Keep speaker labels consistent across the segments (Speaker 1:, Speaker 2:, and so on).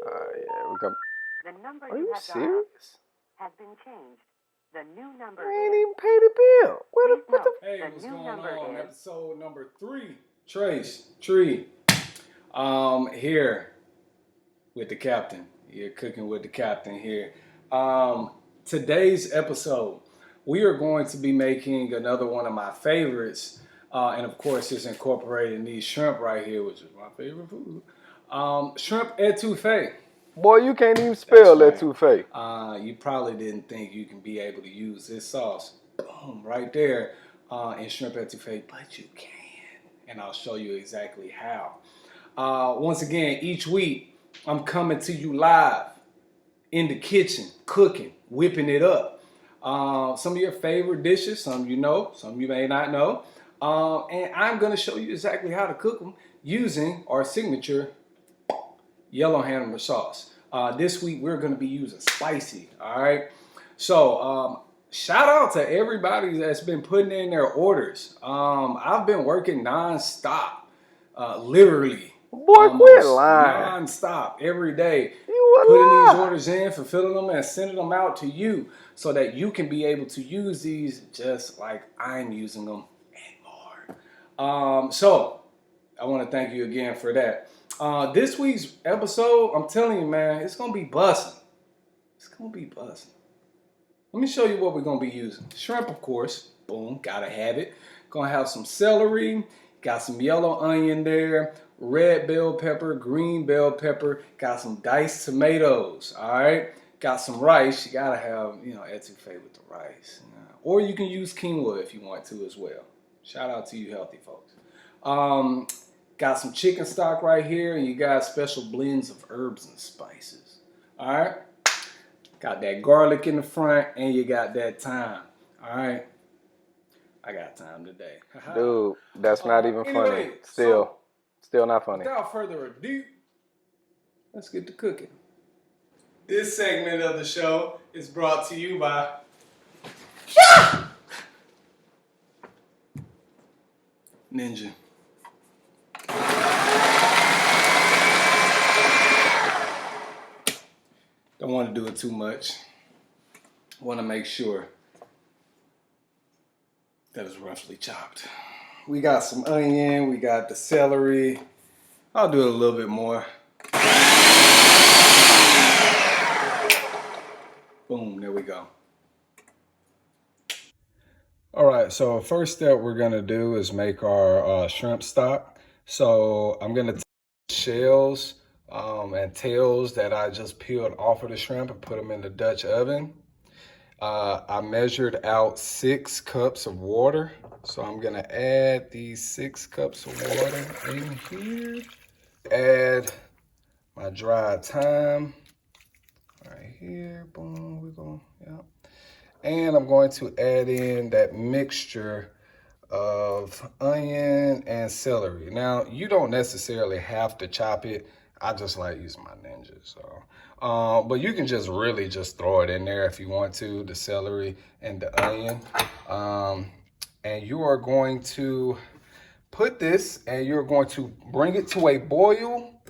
Speaker 1: Yeah, we got.
Speaker 2: The number
Speaker 1: Are
Speaker 2: you
Speaker 1: you
Speaker 2: have dialed
Speaker 1: serious?
Speaker 2: has been changed. The new number
Speaker 1: I ain't
Speaker 2: is.
Speaker 1: even paid the bill. What the?
Speaker 3: Hey,
Speaker 2: The
Speaker 3: what's
Speaker 2: new
Speaker 3: going
Speaker 2: number
Speaker 3: on?
Speaker 2: is.
Speaker 3: Episode number 3. Trace, Tree. Here with the captain. You're cooking with the captain here. Today's episode, we are going to be making another one of my favorites. And of course, it's incorporating these shrimp right here, which is my favorite food. Shrimp etouffee.
Speaker 1: Boy, you can't even spell
Speaker 3: That's
Speaker 1: Étouffée.
Speaker 3: You probably didn't think you can be able to use this sauce, boom, right there in shrimp etouffee, but you can, and I'll show you exactly how. Once again, each week I'm coming to you live in the kitchen, cooking, whipping it up. Some of your favorite dishes, some you know, some you may not know, and I'm gonna show you exactly how to cook them using our signature yellow hammer sauce. This week we're going to be using spicy. All right. So shout out to everybody that's been putting in their orders. I've been working nonstop, literally
Speaker 1: Boy, quit
Speaker 3: almost
Speaker 1: lying.
Speaker 3: nonstop every day.
Speaker 1: You a
Speaker 3: Putting these
Speaker 1: lie.
Speaker 3: orders in, fulfilling them, and sending them out to you so that you can be able to use these just like I'm using them and more. So I want to thank you again for that. This week's episode, I'm telling you, man, it's going to be busting. It's going to be busting. Let me show you what we're going to be using. Shrimp, of course. Boom, gotta have it. Gonna have some celery. Got some yellow onion there. Red bell pepper, green bell pepper. Got some diced tomatoes, all right? Got some rice. You gotta have, etouffee with the rice. Or you can use quinoa if you want to as well. Shout out to you healthy folks. Got some chicken stock right here, and you got special blends of herbs and spices. All right? Got that garlic in the front, and you got that thyme. All right? I got time today.
Speaker 1: Dude, that's not even funny.
Speaker 3: Anyway,
Speaker 1: Still not funny.
Speaker 3: Without further ado, let's get to cooking. This segment of the show is brought to you by Ninja. Don't want to do it too much. Want to make sure that it's roughly chopped. We got some onion, we got the celery. I'll do it a little bit more. Boom, there we go. All right, so first step we're gonna do is make our shrimp stock. So I'm gonna take shells and tails that I just peeled off of the shrimp and put them in the Dutch oven. I measured out 6 cups of water. So I'm gonna add these 6 cups of water in here. Add my dried thyme right here. Boom, we're going, yeah. And I'm going to add in that mixture of onion and celery. Now, you don't necessarily have to chop it. I just like using my Ninja, so. But you can just really just throw it in there if you want to, the celery and the onion. And you are going to put this and you're going to bring it to a boil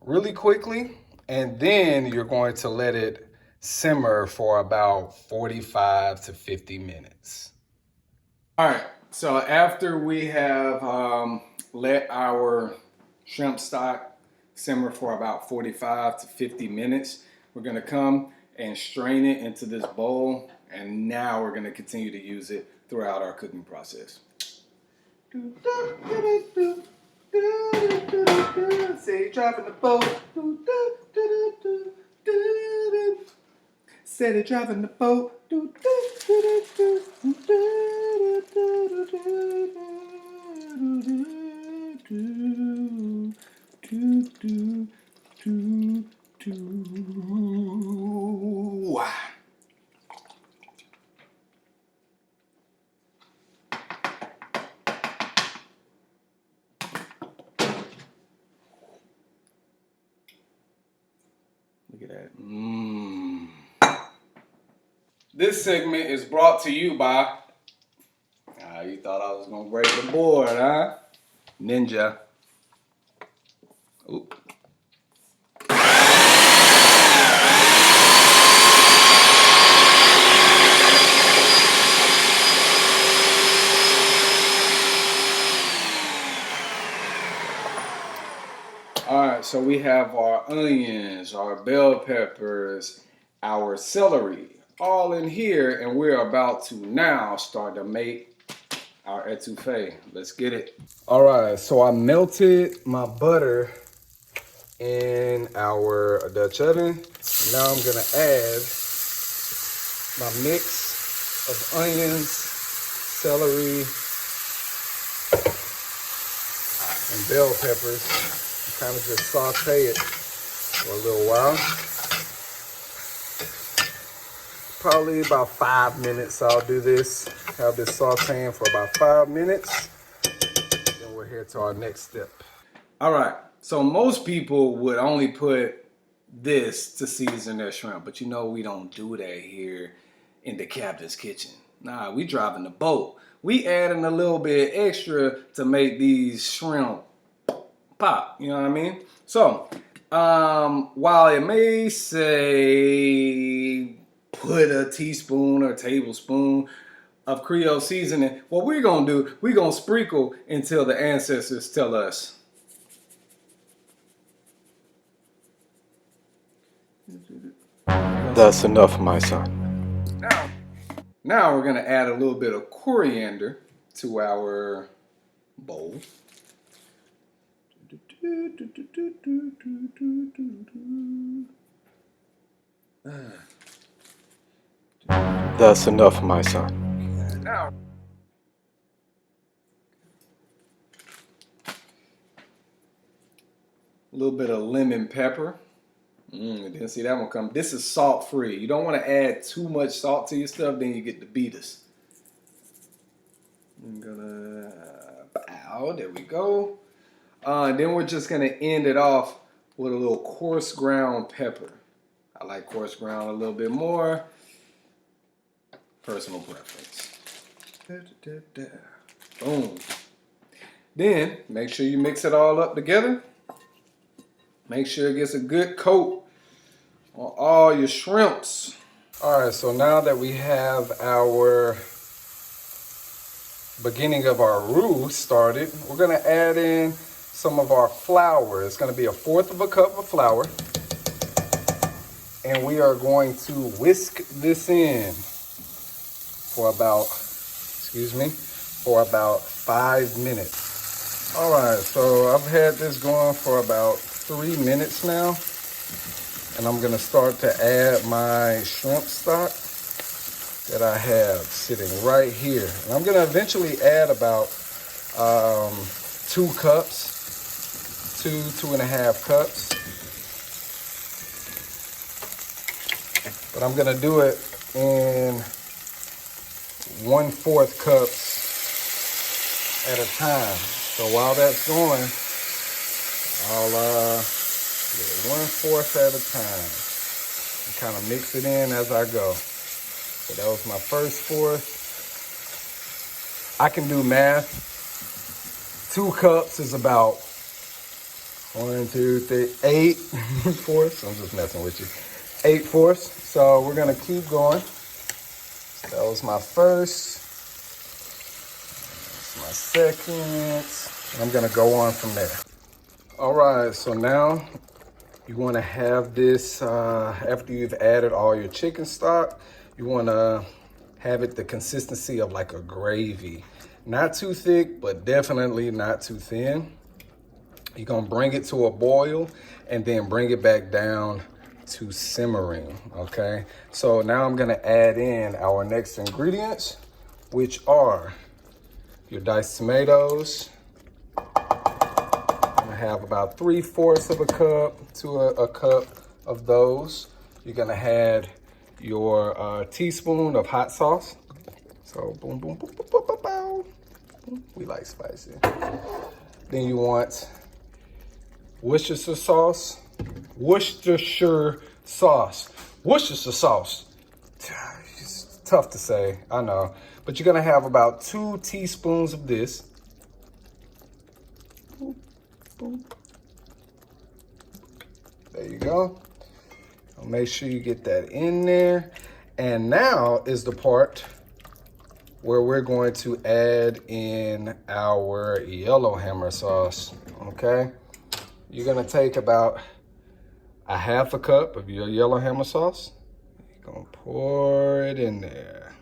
Speaker 3: really quickly. And then you're going to let it simmer for about 45 to 50 minutes. All right, so after we have let our shrimp stock simmer for about 45 to 50 minutes, we're gonna come and strain it into this bowl, and now we're gonna continue to use it throughout our cooking process. Say driving the boat. Said it driving the boat. Look at that. Mmm. This segment is brought to you by, you thought I was going to break the board, huh? Ninja. Oop. All right, so we have our onions, our bell peppers, our celery, all in here, and we're about to now start to make our etouffee. Let's get it. All right, so I melted my butter in our Dutch oven. Now I'm gonna add my mix of onions, celery, and bell peppers. Kind of just saute it for a little while. Probably about 5 minutes I'll do this. Have this sauteing for about 5 minutes. Then we're here to our next step. All right, so most people would only put this to season their shrimp, but you know we don't do that here in the captain's kitchen. Nah, we driving the boat. We adding a little bit extra to make these shrimp pop, you know what I mean? So, while it may say put a teaspoon or tablespoon of Creole seasoning, what we're gonna do, we're gonna sprinkle until the ancestors tell us.
Speaker 1: That's enough, my son.
Speaker 3: Now we're gonna add a little bit of coriander to our bowl.
Speaker 1: That's enough, my son.
Speaker 3: Now, a little bit of lemon pepper. Didn't see that one come. This is salt free. You don't want to add too much salt to your stuff, then you get the beaters. I'm gonna bow. There we go. Then we're just gonna end it off with a little coarse ground pepper. I like coarse ground a little bit more. Personal preference. Boom. Then make sure you mix it all up together. Make sure it gets a good coat on all your shrimps. All right, so now that we have our beginning of our roux started, we're gonna add in some of our flour. It's gonna be 1/4 cup of flour. And we are going to whisk this in for about, for about 5 minutes. All right, so I've had this going for about 3 minutes now. And I'm gonna start to add my shrimp stock that I have sitting right here. And I'm gonna eventually add about 2 cups, 2.5 cups. But I'm gonna do it in 1/4 cups at a time. So while that's going, I'll do it 1/4 at a time and kind of mix it in as I go. So that was my first fourth. I can do math. 2 cups is about 1, 2, 3, 8 fourths. I'm just messing with you. 8 fourths. So we're gonna keep going. So that was my first. That's my second. And I'm gonna go on from there. All right, so now you wanna have this, after you've added all your chicken stock, you wanna have it the consistency of like a gravy. Not too thick, but definitely not too thin. You're gonna bring it to a boil and then bring it back down to simmering, okay? So now I'm gonna add in our next ingredients, which are your diced tomatoes. I'm gonna have about 3/4 of a cup to a cup of those. You're gonna add your teaspoon of hot sauce. So boom, boom, boom, boom, boom, boom, boom. We like spicy. Then you want Worcestershire sauce. Worcestershire sauce. Worcestershire sauce. It's tough to say, I know. But you're gonna have about 2 teaspoons of this. Boop, boop. There you go. Make sure you get that in there. And now is the part where we're going to add in our yellowhammer sauce, okay? you're gonna take about a half a cup of your yellowhammer sauce. You're gonna pour it in there.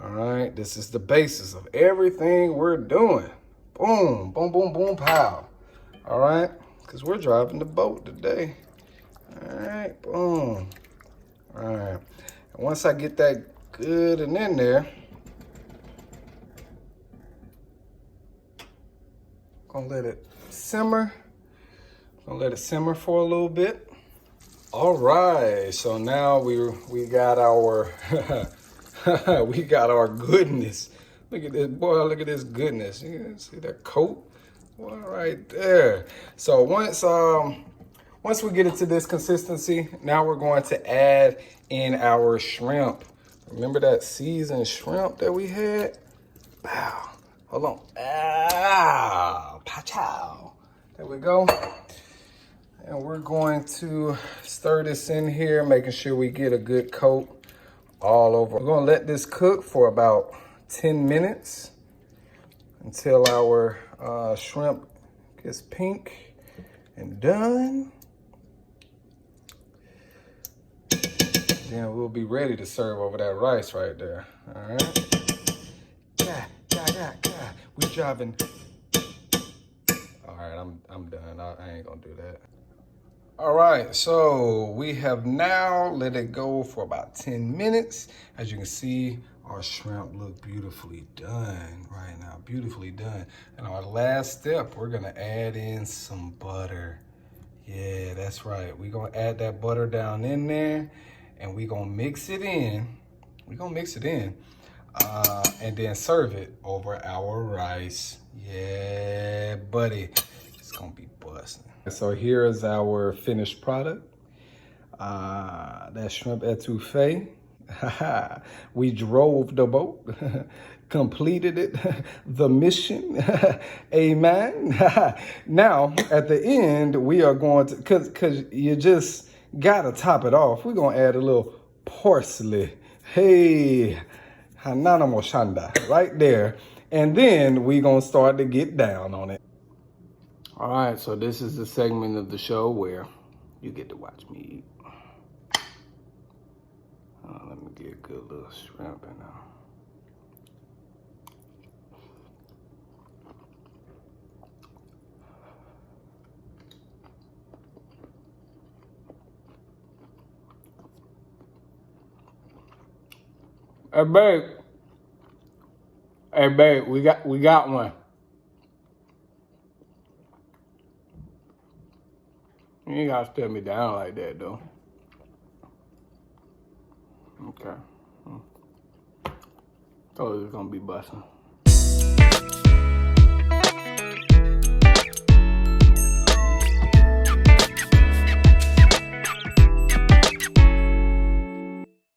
Speaker 3: All right, this is the basis of everything we're doing. Boom, boom, boom, boom, pow. All right, because we're driving the boat today. All right, boom. All right, and once I get that good and in there, gonna let it simmer. Gonna let it simmer for a little bit. All right, so now we got our we got our goodness. Look at this, boy, look at this goodness. You can see that coat? Boy, right there. So once we get it to this consistency, now we're going to add in our shrimp. Remember that seasoned shrimp that we had? Wow. Hold on. Ah, pachow. There we go. And we're going to stir this in here, making sure we get a good coat all over. We're gonna let this cook for about 10 minutes until our shrimp gets pink and done. Then we'll be ready to serve over that rice right there. All right. Yeah. We driving. All right, I'm done. I ain't gonna do that. All right, so we have now let it go for about 10 minutes. As you can see, our shrimp look beautifully done right now, beautifully done. And our last step, we're gonna add in some butter. Yeah, that's right. We're gonna add that butter down in there and we're gonna mix it in. We're gonna mix it in and then serve it over our rice. Yeah, buddy, it's gonna be busting. So here is our finished product. That shrimp etouffee. We drove the boat, completed it, the mission. Amen. Now, at the end, we are going to, cause you just gotta top it off. We're gonna add a little parsley. Hey, hanana moshanda, right there. And then we gonna start to get down on it. All right, so this is the segment of the show where you get to watch me eat. Let me get a good little shrimp in there. Hey babe, we got one. You ain't gotta stare me down like that, though. Okay. Thought it was gonna be busting.